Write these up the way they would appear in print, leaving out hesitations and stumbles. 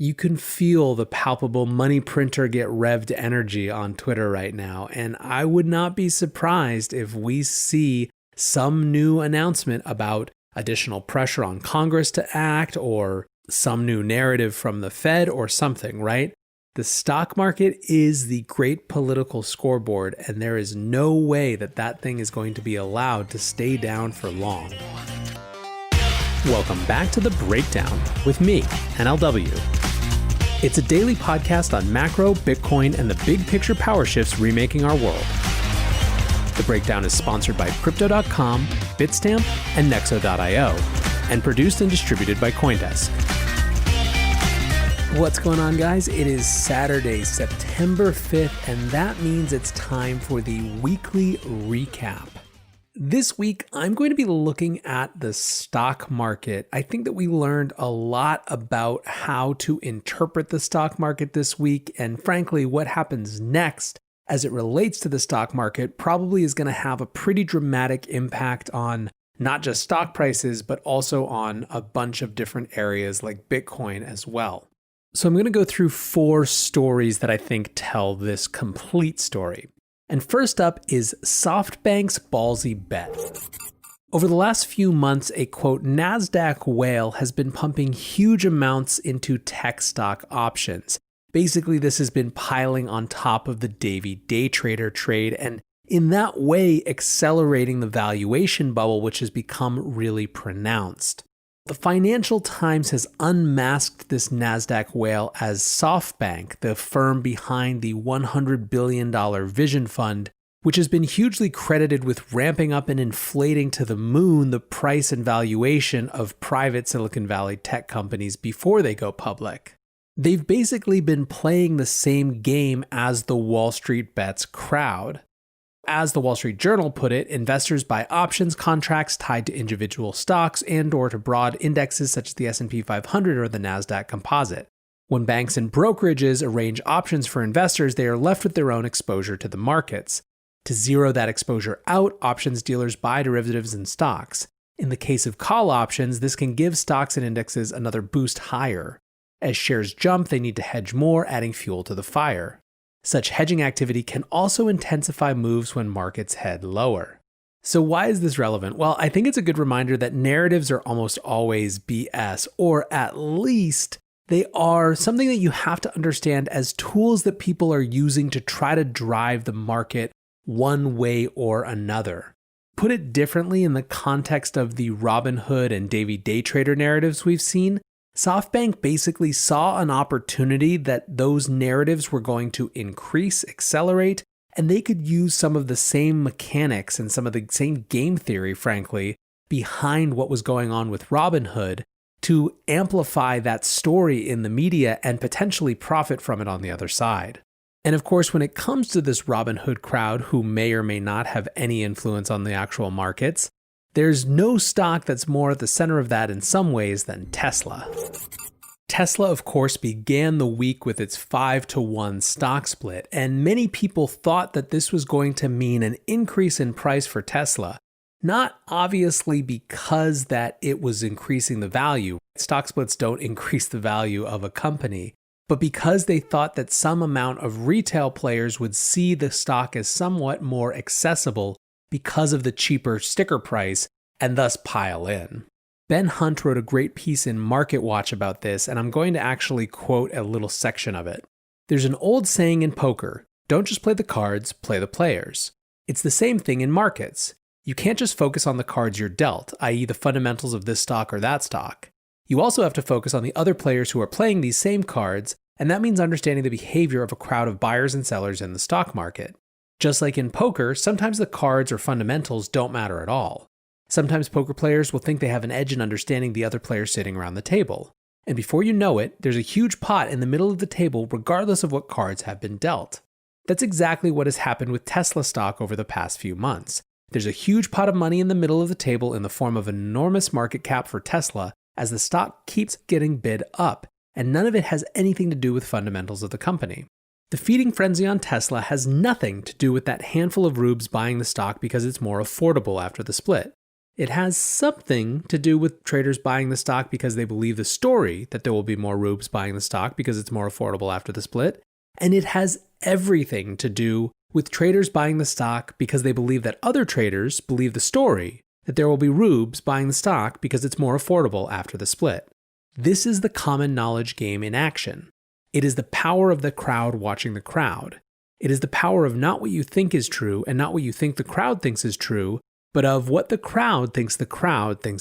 You can feel the palpable money printer get revved energy on Twitter right now, and I would not be surprised if we see some new announcement about additional pressure on Congress to act or some new narrative from the Fed or something, right? The stock market is the great political scoreboard, and there is no way that that thing is going to be allowed to stay down for long. Welcome back to The Breakdown with me, NLW. It's a daily podcast on macro, Bitcoin, and the big picture power shifts remaking our world. The Breakdown is sponsored by Crypto.com, Bitstamp, and Nexo.io, and produced and distributed by CoinDesk. What's going on, guys? It is Saturday, September 5th, and that means it's time for the weekly recap. This week, I'm going to be looking at the stock market. I think that we learned a lot about how to interpret the stock market this week, and frankly, what happens next as it relates to the stock market probably is going to have a pretty dramatic impact on not just stock prices, but also on a bunch of different areas like Bitcoin as well. So I'm going to go through 4 stories that I think tell this complete story. And first up is SoftBank's ballsy bet. Over the last few months, a quote, Nasdaq Whale has been pumping huge amounts into tech stock options. Basically, this has been piling on top of the daily day trader trade and in that way accelerating the valuation bubble, which has become really pronounced. The Financial Times has unmasked this Nasdaq Whale as SoftBank, the firm behind the $100 billion Vision Fund, which has been hugely credited with ramping up and inflating to the moon the price and valuation of private Silicon Valley tech companies before they go public. They've basically been playing the same game as the WallStreetBets crowd. As the Wall Street Journal put it, investors buy options contracts tied to individual stocks and or to broad indexes such as the S&P 500 or the Nasdaq Composite. When banks and brokerages arrange options for investors, they are left with their own exposure to the markets. To zero that exposure out, options dealers buy derivatives and stocks. In the case of call options, this can give stocks and indexes another boost higher. As shares jump, they need to hedge more, adding fuel to the fire. Such hedging activity can also intensify moves when markets head lower. So why is this relevant? Well, I think it's a good reminder that narratives are almost always BS, or at least they are something that you have to understand as tools that people are using to try to drive the market one way or another. Put it differently, in the context of the Robinhood and daily day trader narratives we've seen, SoftBank basically saw an opportunity that those narratives were going to increase, accelerate, and they could use some of the same mechanics and some of the same game theory, frankly, behind what was going on with Robinhood to amplify that story in the media and potentially profit from it on the other side. And of course, when it comes to this Robinhood crowd, who may or may not have any influence on the actual markets, there's no stock that's more at the center of that in some ways than Tesla. Tesla, of course, began the week with its 5-to-1 stock split, and many people thought that this was going to mean an increase in price for Tesla, not obviously because that it was increasing the value. Stock splits don't increase the value of a company, but because they thought that some amount of retail players would see the stock as somewhat more accessible because of the cheaper sticker price, and thus pile in. Ben Hunt wrote a great piece in MarketWatch about this, and I'm going to actually quote a little section of it. There's an old saying in poker, don't just play the cards, play the players. It's the same thing in markets. You can't just focus on the cards you're dealt, i.e. the fundamentals of this stock or that stock. You also have to focus on the other players who are playing these same cards, and that means understanding the behavior of a crowd of buyers and sellers in the stock market. Just like in poker, sometimes the cards or fundamentals don't matter at all. Sometimes poker players will think they have an edge in understanding the other players sitting around the table. And before you know it, there's a huge pot in the middle of the table regardless of what cards have been dealt. That's exactly what has happened with Tesla stock over the past few months. There's a huge pot of money in the middle of the table in the form of an enormous market cap for Tesla as the stock keeps getting bid up, and none of it has anything to do with fundamentals of the company. The feeding frenzy on Tesla has nothing to do with that handful of rubes buying the stock because it's more affordable after the split. It has something to do with traders buying the stock because they believe the story that there will be more rubes buying the stock because it's more affordable after the split. And it has everything to do with traders buying the stock because they believe that other traders believe the story that there will be rubes buying the stock because it's more affordable after the split. This is the common knowledge game in action. It is the power of the crowd watching the crowd. It is the power of not what you think is true and not what you think the crowd thinks is true, but of what the crowd thinks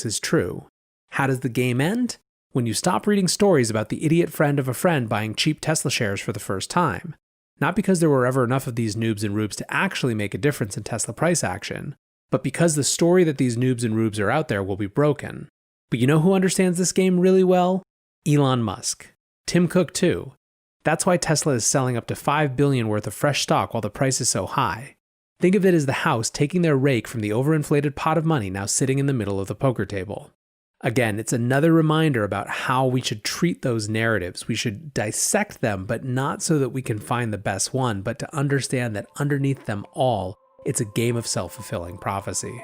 is true. How does the game end? When you stop reading stories about the idiot friend of a friend buying cheap Tesla shares for the first time. Not because there were ever enough of these noobs and rubes to actually make a difference in Tesla price action, but because the story that these noobs and rubes are out there will be broken. But you know who understands this game really well? Elon Musk. Tim Cook too. That's why Tesla is selling up to $5 billion worth of fresh stock while the price is so high. Think of it as the house taking their rake from the overinflated pot of money now sitting in the middle of the poker table. Again, it's another reminder about how we should treat those narratives. We should dissect them, but not so that we can find the best one, but to understand that underneath them all, it's a game of self-fulfilling prophecy.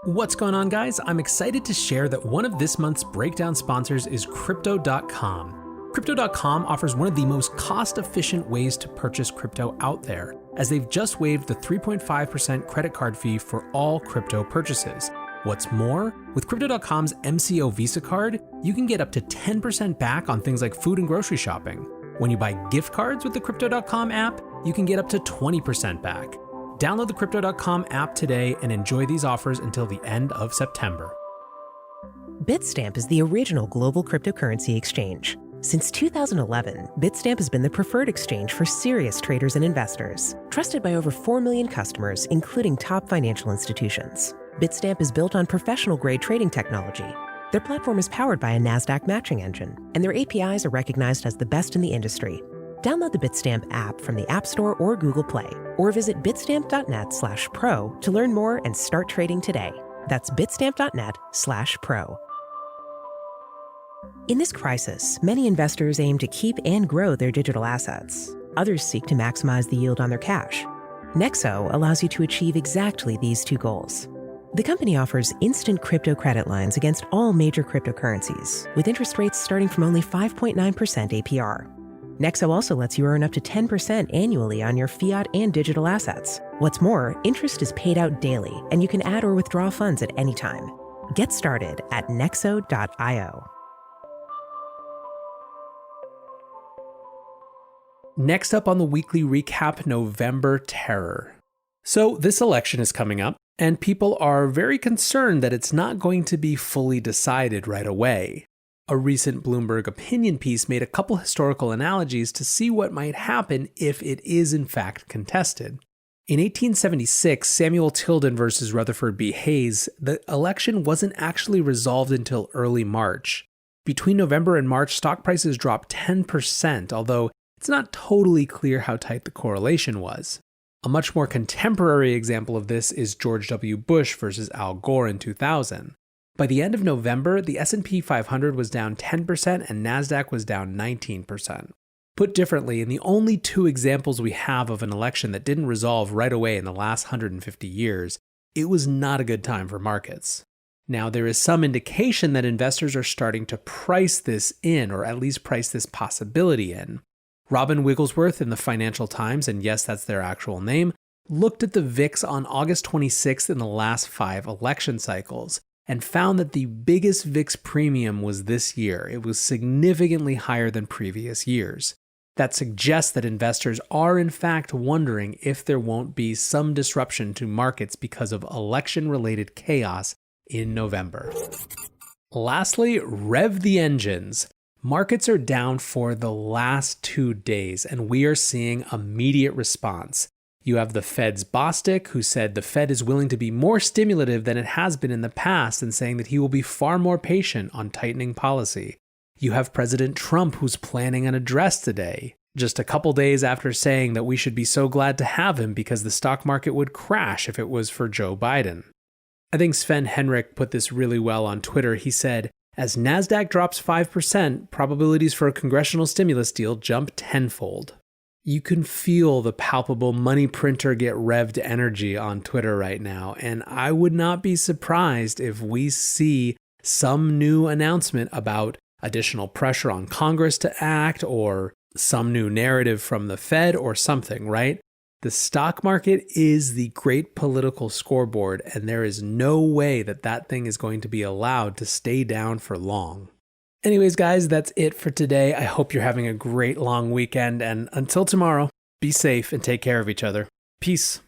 What's going on, guys? I'm excited to share that one of this month's breakdown sponsors is Crypto.com. Crypto.com offers one of the most cost-efficient ways to purchase crypto out there, as they've just waived the 3.5% credit card fee for all crypto purchases. What's more, with Crypto.com's MCO Visa card, you can get up to 10% back on things like food and grocery shopping. When you buy gift cards with the Crypto.com app, you can get up to 20% back. Download the Crypto.com app today and enjoy these offers until the end of September. Bitstamp is the original global cryptocurrency exchange. Since 2011, Bitstamp has been the preferred exchange for serious traders and investors, trusted by over 4 million customers, including top financial institutions. Bitstamp is built on professional-grade trading technology. Their platform is powered by a Nasdaq matching engine, and their APIs are recognized as the best in the industry. Download the Bitstamp app from the App Store or Google Play, or visit bitstamp.net/pro to learn more and start trading today. That's bitstamp.net/pro. In this crisis, many investors aim to keep and grow their digital assets. Others seek to maximize the yield on their cash. Nexo allows you to achieve exactly these two goals. The company offers instant crypto credit lines against all major cryptocurrencies, with interest rates starting from only 5.9% APR. Nexo also lets you earn up to 10% annually on your fiat and digital assets. What's more, interest is paid out daily, and you can add or withdraw funds at any time. Get started at nexo.io. Next up on the weekly recap, November terror. So this election is coming up, and people are very concerned that it's not going to be fully decided right away. A recent Bloomberg opinion piece made a couple historical analogies to see what might happen if it is in fact contested. In 1876, Samuel Tilden versus Rutherford B. Hayes, the election wasn't actually resolved until early March. Between November and March, stock prices dropped 10%, although it's not totally clear how tight the correlation was. A much more contemporary example of this is George W. Bush versus Al Gore in 2000. By the end of November, the S&P 500 was down 10% and Nasdaq was down 19%. Put differently, in the only two examples we have of an election that didn't resolve right away in the last 150 years, it was not a good time for markets. Now, there is some indication that investors are starting to price this in, or at least price this possibility in. Robin Wigglesworth in the Financial Times, and yes, that's their actual name, looked at the VIX on August 26th in the last 5 election cycles and found that the biggest VIX premium was this year. It was significantly higher than previous years. That suggests that investors are in fact wondering if there won't be some disruption to markets because of election-related chaos in November. Lastly, rev the engines. Markets are down for the last 2 days, and we are seeing immediate response. You have the Fed's Bostic, who said the Fed is willing to be more stimulative than it has been in the past and saying that he will be far more patient on tightening policy. You have President Trump, who's planning an address today, just a couple days after saying that we should be so glad to have him because the stock market would crash if it was for Joe Biden. I think Sven Henrik put this really well on Twitter. He said, as Nasdaq drops 5%, probabilities for a congressional stimulus deal jump tenfold. You can feel the palpable money printer get revved energy on Twitter right now, and I would not be surprised if we see some new announcement about additional pressure on Congress to act, or some new narrative from the Fed or something, right? The stock market is the great political scoreboard, and there is no way that that thing is going to be allowed to stay down for long. Anyways, guys, that's it for today. I hope you're having a great long weekend, and until tomorrow, be safe and take care of each other. Peace.